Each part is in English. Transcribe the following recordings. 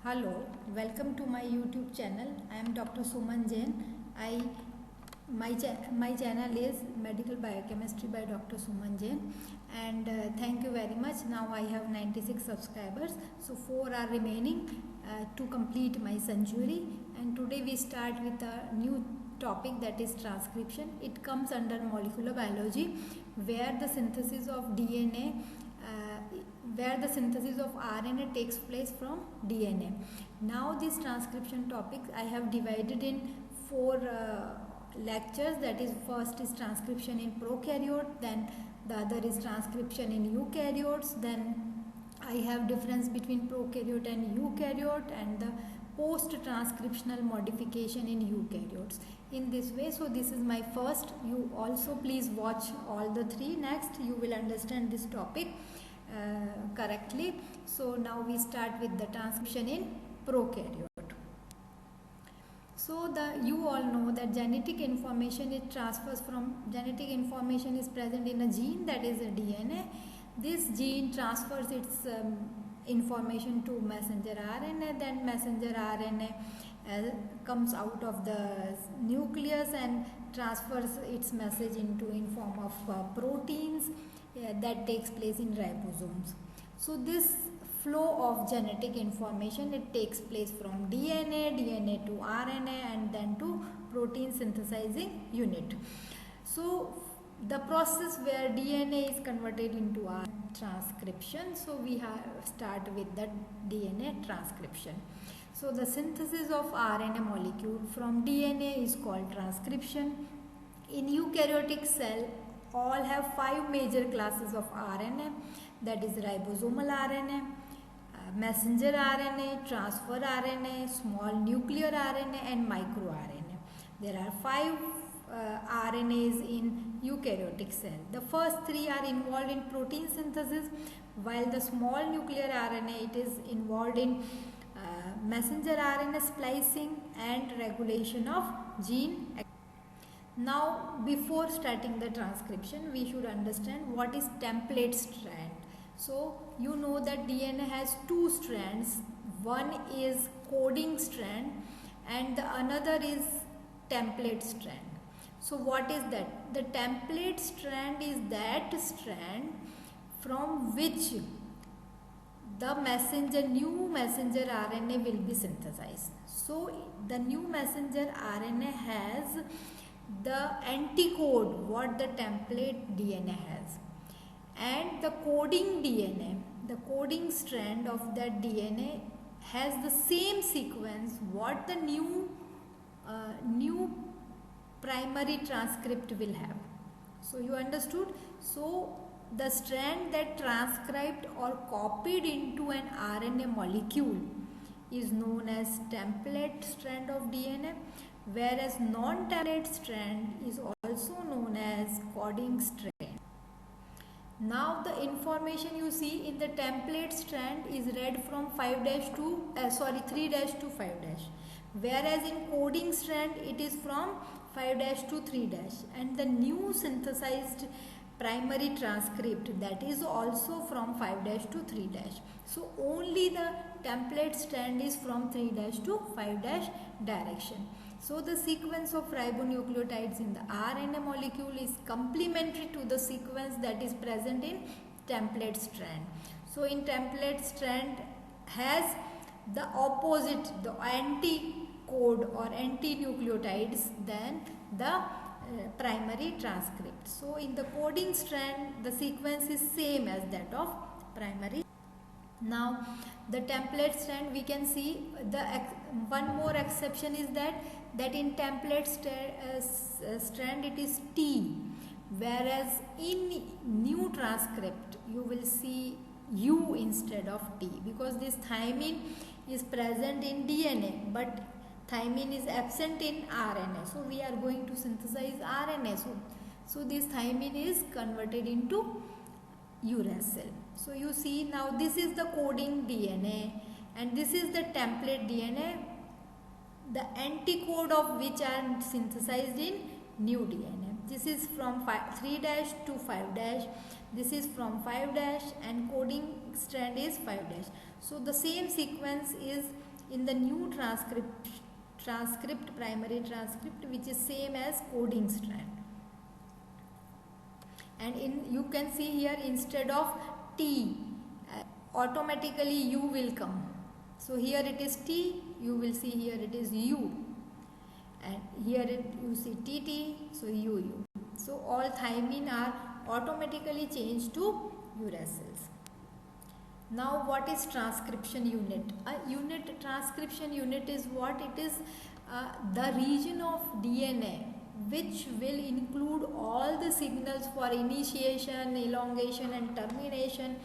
Hello, welcome to my YouTube channel. I am Dr. Suman Jain. I my channel is Medical Biochemistry by Dr. Suman Jain, and thank you very much. Now I have 96 subscribers, so 4 are remaining to complete my century. And today we start with a new topic, that is transcription. It comes under molecular biology, where the synthesis of DNA where the synthesis of RNA takes place from DNA. Now this transcription topic I have divided in 4 lectures. That is, first is transcription in prokaryote, then the other is transcription in eukaryotes, then I have difference between prokaryote and eukaryote, and the post-transcriptional modification in eukaryotes. In this way, so this is my first. You also please watch all the 3. Next, you will understand this topic correctly. So now we start with the transcription in prokaryote. So you all know that genetic information is present in a gene, that is a DNA. This gene transfers its information to messenger RNA, then messenger RNA comes out of the nucleus and transfers its message in form of proteins that takes place in ribosomes. So this flow of genetic information, it takes place from DNA to RNA, and then to protein synthesizing unit. So the process where DNA is converted into RNA transcription. So we start with the DNA transcription. So the synthesis of RNA molecule from DNA is called transcription. In eukaryotic cell, all have 5 major classes of RNA, that is ribosomal RNA, messenger RNA, transfer RNA, small nuclear RNA, and microRNA. There are 5 RNAs in eukaryotic cell. The first 3 are involved in protein synthesis, while the small nuclear RNA, it is involved in messenger RNA splicing and regulation of gene. Now, before starting the transcription, we should understand what is template strand. So you know that DNA has 2 strands. One is coding strand and the another is template strand. So what is that? The template strand is that strand from which the new messenger RNA will be synthesized. So the new messenger RNA has the anticode what the template DNA has, and the coding DNA, the coding strand of that DNA has the same sequence what the new primary transcript will have. So you understood? So the strand that transcribed or copied into an RNA molecule is known as template strand of DNA, whereas non-template strand is also known as coding strand. Now the information you see in the template strand is read from 3 to 5 dash, whereas in coding strand it is from 5 to 3 dash, and the new synthesized primary transcript, that is also from 5 dash to 3 dash. So only the template strand is from 3 dash to 5 dash direction. So the sequence of ribonucleotides in the RNA molecule is complementary to the sequence that is present in template strand. So in template strand has the opposite, the anti-code or anti-nucleotides than the primary transcript. So in the coding strand, the sequence is same as that of primary. Now the template strand, we can see the one more exception is that in template strand it is T, whereas in new transcript you will see U instead of T, because this thymine is present in DNA but thymine is absent in RNA. So we are going to synthesize RNA. So this thymine is converted into uracil. So you see, now this is the coding DNA and this is the template DNA, the anticode of which are synthesized in new DNA. This is from 3 dash to 5 dash, this is from 5 dash, and coding strand is 5 dash. So the same sequence is in the new transcript, primary transcript, which is same as coding strand. And you can see here, instead of T, automatically U will come. So here it is T, you will see here it is U, and here you see TT, so UU. So all thymine are automatically changed to uracils. Now what is transcription unit? Transcription unit is what? It is the region of DNA which will include all the signals for initiation, elongation and termination,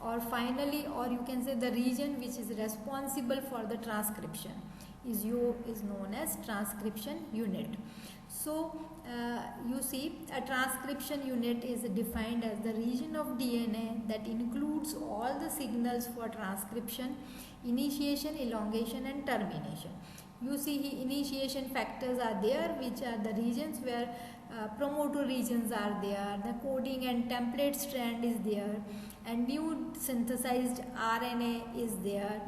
or finally, or you can say the region which is responsible for the transcription is known as transcription unit. So you see, a transcription unit is defined as the region of DNA that includes all the signals for transcription, initiation, elongation and termination. You see, initiation factors are there, which are the regions where promoter regions are there, the coding and template strand is there, and new synthesized RNA is there,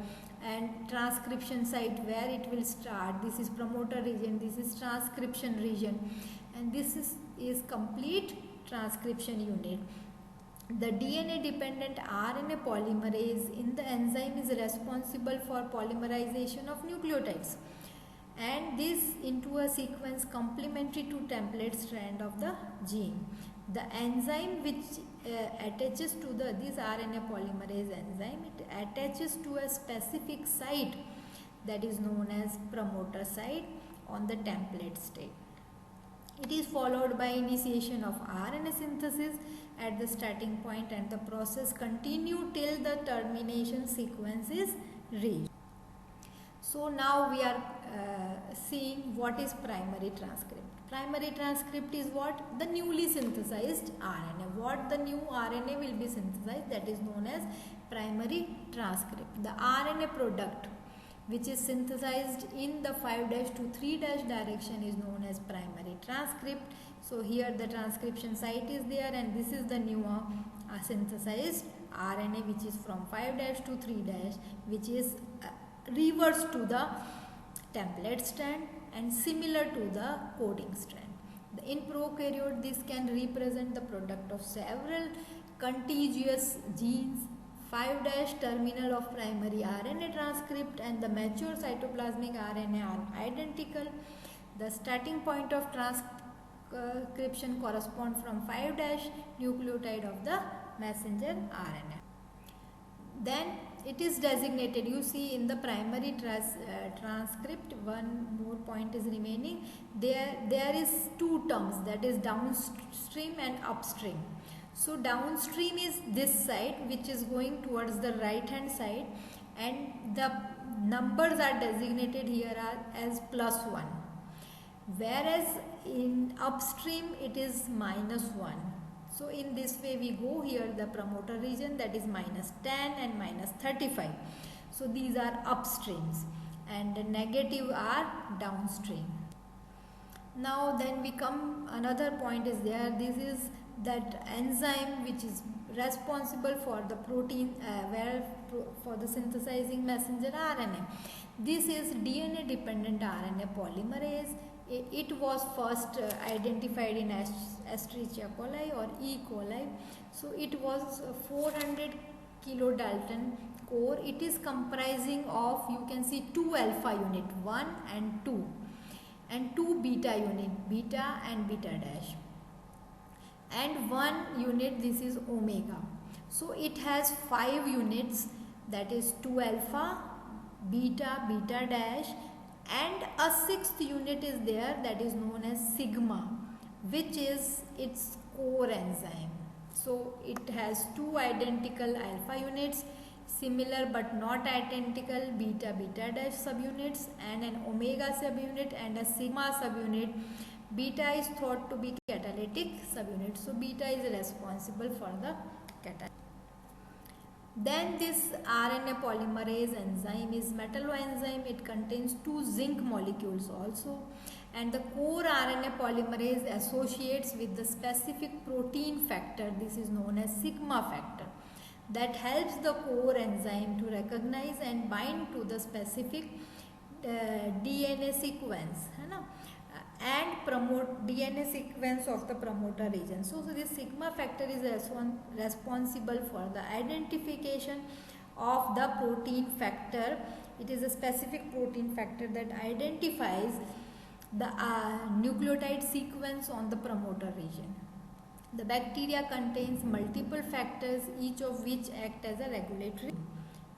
and transcription site where it will start. This is promoter region, this is transcription region, and this is complete transcription unit. The DNA dependent RNA polymerase in the enzyme is responsible for polymerization of nucleotides, and this into a sequence complementary to template strand of the gene. The enzyme which attaches to this RNA polymerase enzyme, it attaches to a specific site that is known as promoter site on the template state. It is followed by initiation of RNA synthesis at the starting point, and the process continue till the termination sequence is reached. So now we are seeing what is primary transcript. Primary transcript is what? The newly synthesized RNA. What the new RNA will be synthesized, that is known as primary transcript. The RNA product which is synthesized in the 5' to 3' direction is known as primary transcript. So here the transcription site is there, and this is the new synthesized RNA which is from 5' to 3', which is reverse to the template strand and similar to the coding strand. In prokaryote, this can represent the product of several contiguous genes. 5' terminal of primary RNA transcript and the mature cytoplasmic RNA are identical. The starting point of transcription corresponds from 5' nucleotide of the messenger RNA. Then it is designated. You see, in the primary transcript, one more point is remaining. There is two terms, that is downstream and upstream. So downstream is this side which is going towards the right hand side, and the numbers are designated here as +1, whereas in upstream it is -1. So in this way we go here, the promoter region, that is -10 and -35. So these are upstreams, and the negative are downstream. Now then we come, another point is there. This is that enzyme which is responsible for the protein, for the synthesizing messenger RNA. This is DNA dependent RNA polymerase. It was first identified in Escherichia coli or E. coli. So it was 400 kilodalton core. It is comprising of, you can see, 2 alpha unit, 1 and 2, and 2 beta unit, beta and beta dash, and 1 unit, this is omega. So it has 5 units, that is 2 alpha, beta, beta dash, and a 6th unit is there, that is known as sigma, which is its core enzyme. So it has 2 identical alpha units, similar but not identical beta, beta dash subunits, and an omega subunit and a sigma subunit. Beta is thought to be catalytic subunit. So beta is responsible for the catalysis. Then this RNA polymerase enzyme is metalloenzyme. It contains 2 zinc molecules also, and the core RNA polymerase associates with the specific protein factor. This is known as sigma factor. that helps the core enzyme to recognize and bind to the specific DNA sequence, है ना, and promote DNA sequence of the promoter region. So this sigma factor is responsible for the identification of the protein factor. It is a specific protein factor that identifies the nucleotide sequence on the promoter region. The bacteria contains multiple factors, each of which act as a regulatory.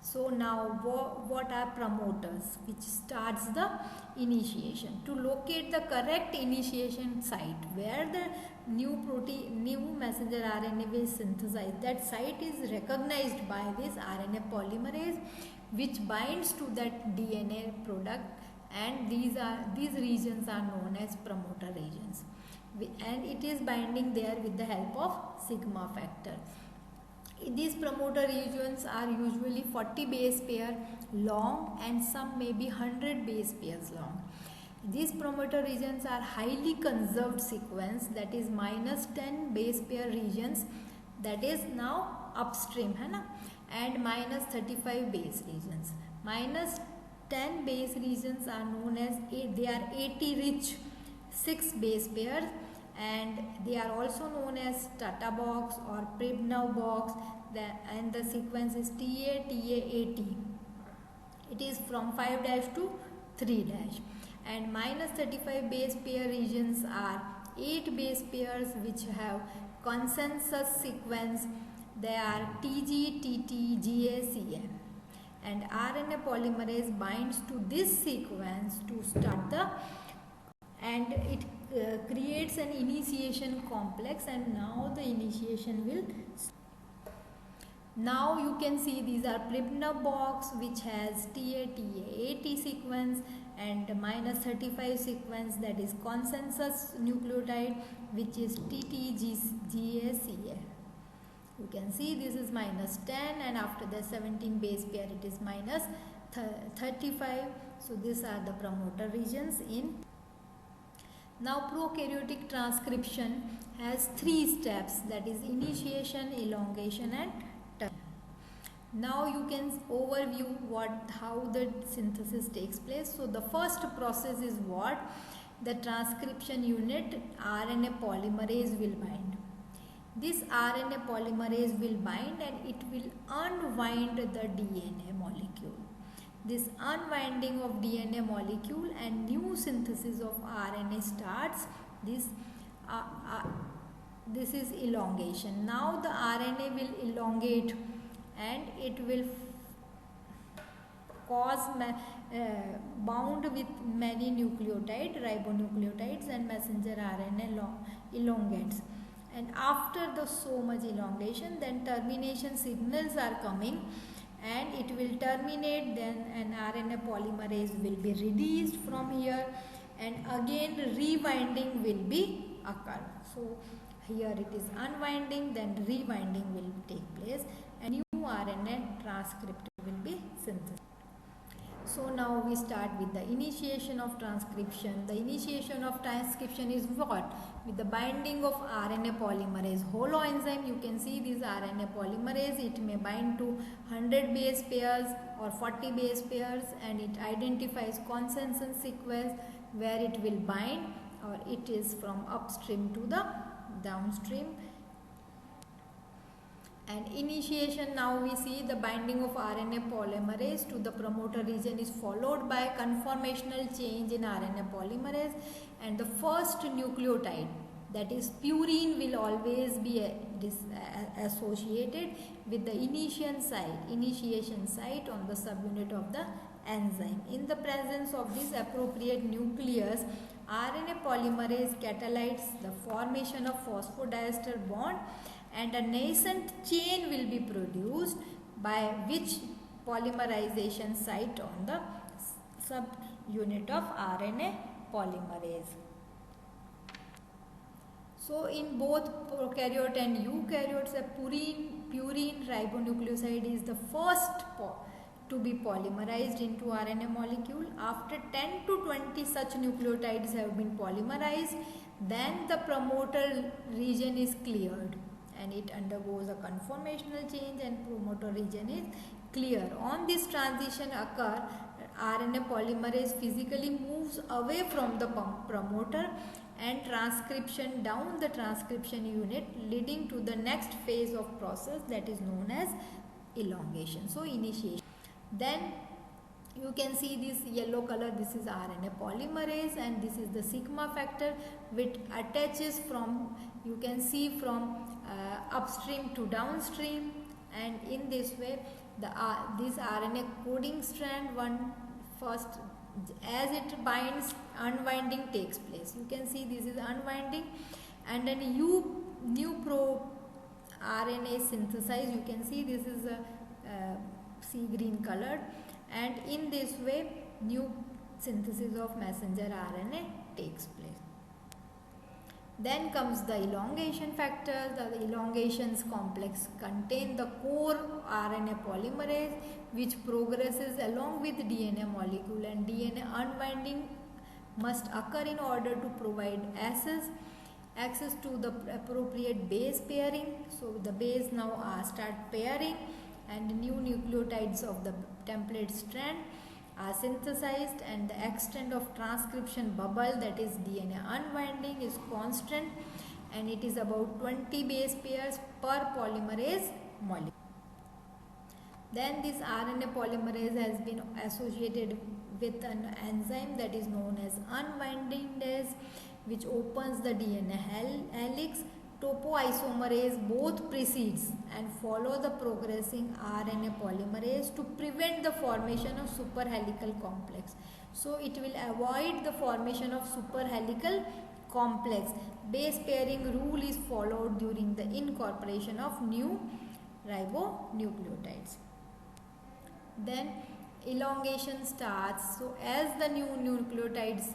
So now what are promoters, which starts the initiation? To locate the correct initiation site where the new messenger RNA will synthesize, that site is recognized by this RNA polymerase, which binds to that DNA product, and these regions are known as promoter regions, and it is binding there with the help of sigma factor. These promoter regions are usually 40 base pair long, and some may be 100 base pairs long. These promoter regions are highly conserved sequence, that is -10 base pair regions, that is now upstream, है ना, and -35 base regions. -10 base regions are known as they are AT rich 6 base pairs, and they are also known as Tata box or Pribnow box, and the sequence is TA-TA-AT. It is from 5' to 3', and -35 base pair regions are 8 base pairs which have consensus sequence. They are TG, TT, GA, CA, and RNA polymerase binds to this sequence to start the, and it creates an initiation complex, and now the initiation will. Now you can see these are Pribnow box, which has TA-TA-AT sequence, and -35 sequence, that is consensus nucleotide, which is TT-GA-CA. You can see this is -10, and after the 17 base pair it is -35. So these are the promoter regions in. Now prokaryotic transcription has 3 steps, that is initiation, elongation, and termination. Now you can overview how the synthesis takes place. So the first process is what? The transcription unit RNA polymerase will bind. This RNA polymerase will bind, and it will unwind the DNA molecule. This unwinding of DNA molecule and new synthesis of RNA starts. This is elongation. Now the RNA will elongate, and it will cause bound with many nucleotides, ribonucleotides, and messenger RNA elongates. And after so much elongation, then termination signals are coming, and it will terminate. Then an RNA polymerase will be released from here, and again rewinding will be occur. So here it is unwinding, then rewinding will take place, and new RNA transcript will be synthesized. So now we start with the initiation of transcription. The initiation of transcription is what? With the binding of RNA polymerase holoenzyme. You can see this RNA polymerase, it may bind to 100 base pairs or 40 base pairs, and it identifies consensus sequence where it will bind, or it is from upstream to the downstream. And initiation, now we see the binding of RNA polymerase to the promoter region is followed by conformational change in RNA polymerase, and the first nucleotide, that is purine, will always be associated with the initiation site on the subunit of the enzyme. In the presence of this appropriate nucleus, RNA polymerase catalyzes the formation of phosphodiester bond, and a nascent chain will be produced, by which polymerization site on the subunit of RNA polymerase. So in both prokaryote and eukaryotes, a purine ribonucleoside is the first to be polymerized into RNA molecule. After 10 to 20 such nucleotides have been polymerized, then the promoter region is cleared, and it undergoes a conformational change and promoter region is clear. On this transition occur, RNA polymerase physically moves away from the promoter and transcription down the transcription unit, leading to the next phase of process that is known as elongation. So initiation. Then you can see this yellow color, this is RNA polymerase, and this is the sigma factor which attaches from, you can see from upstream to downstream, and in this way this RNA coding strand one first, as it binds, unwinding takes place. You can see this is unwinding, and then new pro RNA synthesized. You can see this is a sea green colored, and in this way new synthesis of messenger RNA takes place. Then comes the elongation factor. The elongations complex contain the core RNA polymerase which progresses along with DNA molecule, and DNA unwinding must occur in order to provide access to the appropriate base pairing. So the base now start pairing, and new nucleotides of the template strand are synthesized, and the extent of transcription bubble, that is DNA unwinding, is constant, and it is about 20 base pairs per polymerase molecule. Then this RNA polymerase has been associated with an enzyme that is known as unwindingase, which opens the DNA helix. Topoisomerase both precedes and follow the progressing RNA polymerase to prevent the formation of superhelical complex. So it will avoid the formation of superhelical complex. Base pairing rule is followed during the incorporation of new ribonucleotides. Then elongation starts. So as the new nucleotides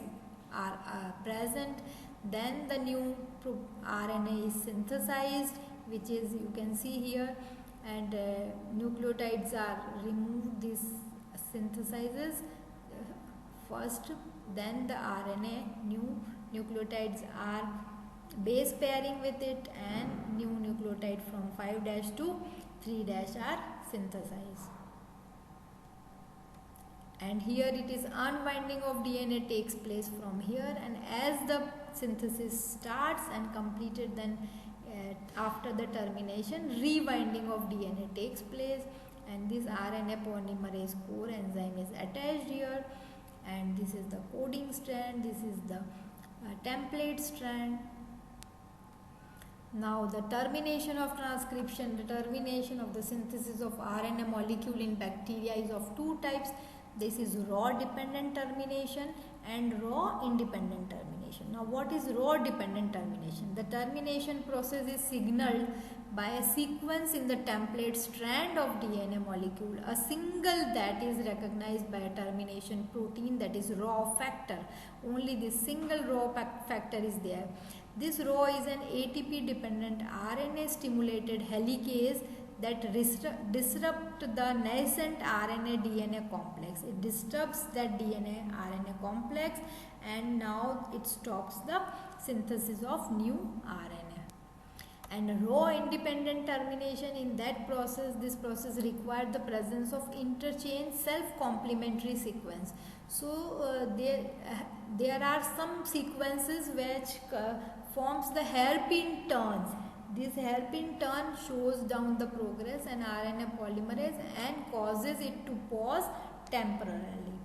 are present, then the new RNA is synthesized, which is, you can see here, and nucleotides are removed. This synthesizes first, then the RNA new nucleotides are base pairing with it, and new nucleotide from 5' to 3' are synthesized. And here it is unwinding of DNA takes place from here, and as the synthesis starts and completed, then after the termination rewinding of DNA takes place, and this RNA polymerase core enzyme is attached here, and this is the coding strand, this is the template strand. Now the termination of transcription, the termination of the synthesis of RNA molecule in bacteria is of two types. This is raw dependent termination and raw independent termination. Now what is raw dependent termination? The termination process is signaled by a sequence in the template strand of DNA molecule, a single that is recognized by a termination protein, that is raw factor. Only this single raw factor is there. This raw is an ATP dependent RNA stimulated helicase that disrupt the nascent RNA DNA complex. It disturbs that DNA RNA complex, and now it stops the synthesis of new RNA. And raw independent termination, in that process, this process required the presence of interchange self-complementary sequence. So there are some sequences which forms the hairpin turns. This hairpin turn shows down the progress and RNA polymerase and causes it to pause temporarily.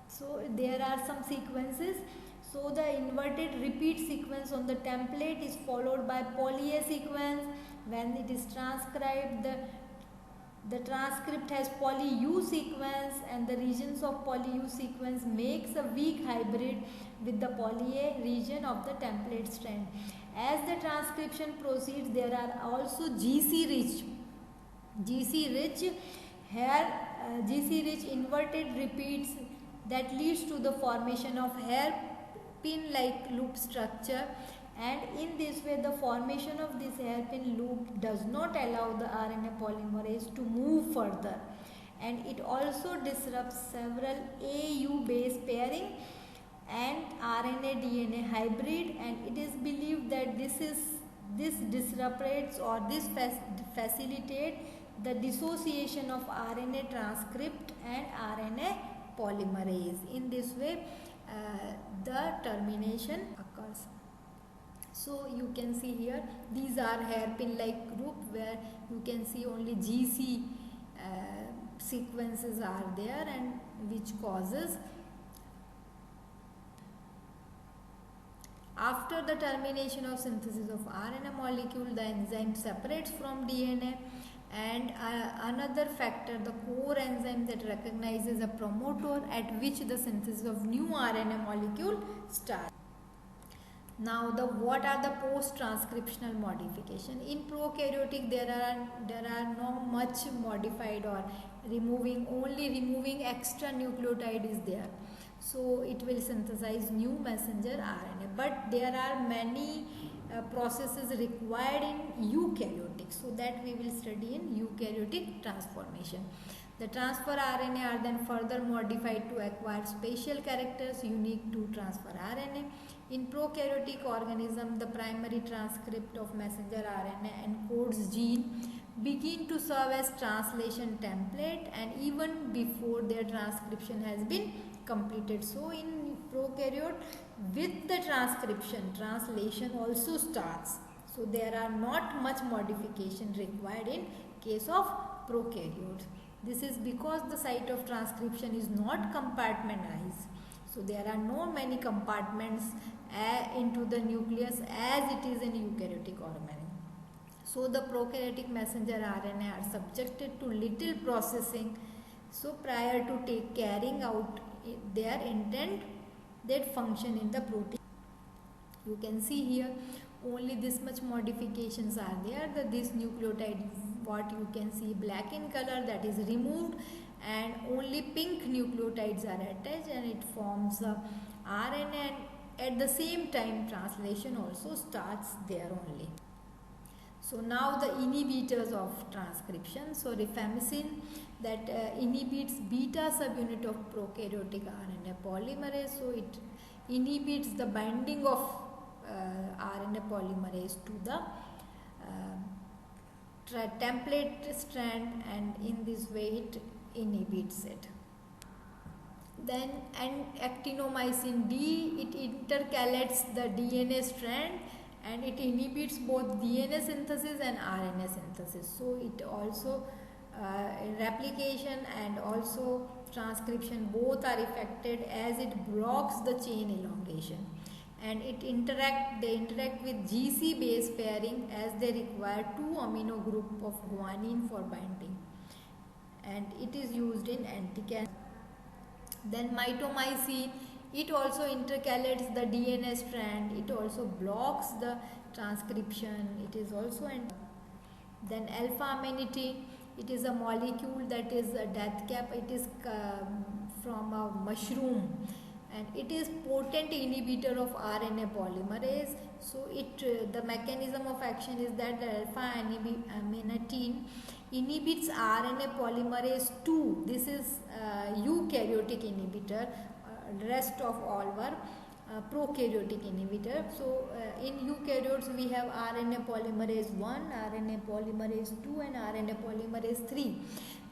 So there are some sequences. So the inverted repeat sequence on the template is followed by poly A sequence. When it is transcribed, the transcript has poly U sequence, and the regions of poly U sequence makes a weak hybrid with the poly A region of the template strand. As the transcription proceeds, there are also GC rich inverted repeats that leads to the formation of hairpin like loop structure, and in this way the formation of this hairpin loop does not allow the RNA polymerase to move further, and it also disrupts several AU base pairing and RNA DNA hybrid, and it is believed that this is this disrupts or this facilitate the dissociation of RNA transcript and RNA polymerase. In this way, the termination occurs. So you can see here, these are hairpin like group where you can see only GC sequences are there, and which causes. After the termination of synthesis of RNA molecule, the enzyme separates from DNA, and another factor, the core enzyme that recognizes a promoter at which the synthesis of new RNA molecule starts. Now, what are the post-transcriptional modification? In prokaryotic, there are no much modified or only removing extra nucleotide is there. So it will synthesize new messenger RNA. But there are many processes required in eukaryotic. So that we will study in eukaryotic transformation. The transfer RNA are then further modified to acquire special characters unique to transfer RNA. In prokaryotic organism, the primary transcript of messenger RNA encodes gene begin to serve as translation template, and even before their transcription has been completed. So in prokaryote, with the transcription, translation also starts. So there are not much modification required in case of prokaryotes. This is because the site of transcription is not compartmentalized. So there are no many compartments into the nucleus as it is in eukaryotic organism. So the prokaryotic messenger RNA are subjected to little processing. So prior to carrying out their intended function in the protein. You can see here only this much modifications are there. This nucleotide, what you can see black in color, that is removed, and only pink nucleotides are attached, and it forms a RNA, and at the same time translation also starts there only. So now the inhibitors of transcription. So rifampicin that inhibits beta subunit of prokaryotic RNA polymerase. So it inhibits the binding of RNA polymerase to the template strand, and in this way it inhibits it. Then actinomycin D, it intercalates the DNA strand, and it inhibits both DNA synthesis and RNA synthesis. So it also replication and also transcription both are affected, as it blocks the chain elongation, and they interact with GC base pairing, as they require 2 amino group of guanine for binding, and it is used in anticancer. Then mitomycin, it also intercalates the DNA strand, it also blocks the transcription, it is also then alpha amanitin, it is a molecule that is a death cap, it is from a mushroom, and it is potent inhibitor of RNA polymerase. So the mechanism of action is that the alpha amanitin inhibits RNA polymerase 2. This is eukaryotic inhibitor. Rest of all were prokaryotic inhibitor. So in eukaryotes we have RNA polymerase 1, RNA polymerase 2 and RNA polymerase 3.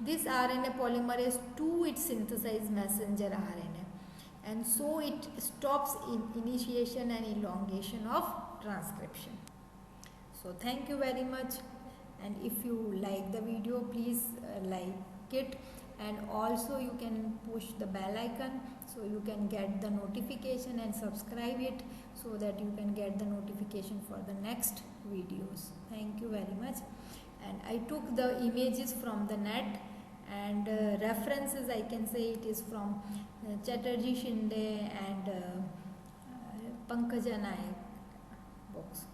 This RNA polymerase 2, it synthesizes messenger RNA, and so it stops initiation and elongation of transcription. So thank you very much, and if you like the video, please like it, and also you can push the bell icon so you can get the notification, and subscribe it so that you can get the notification for the next videos. Thank you very much. And I took the images from the net, and references I can say it is from Chatterjee Shinde and Pankaja Nayak books.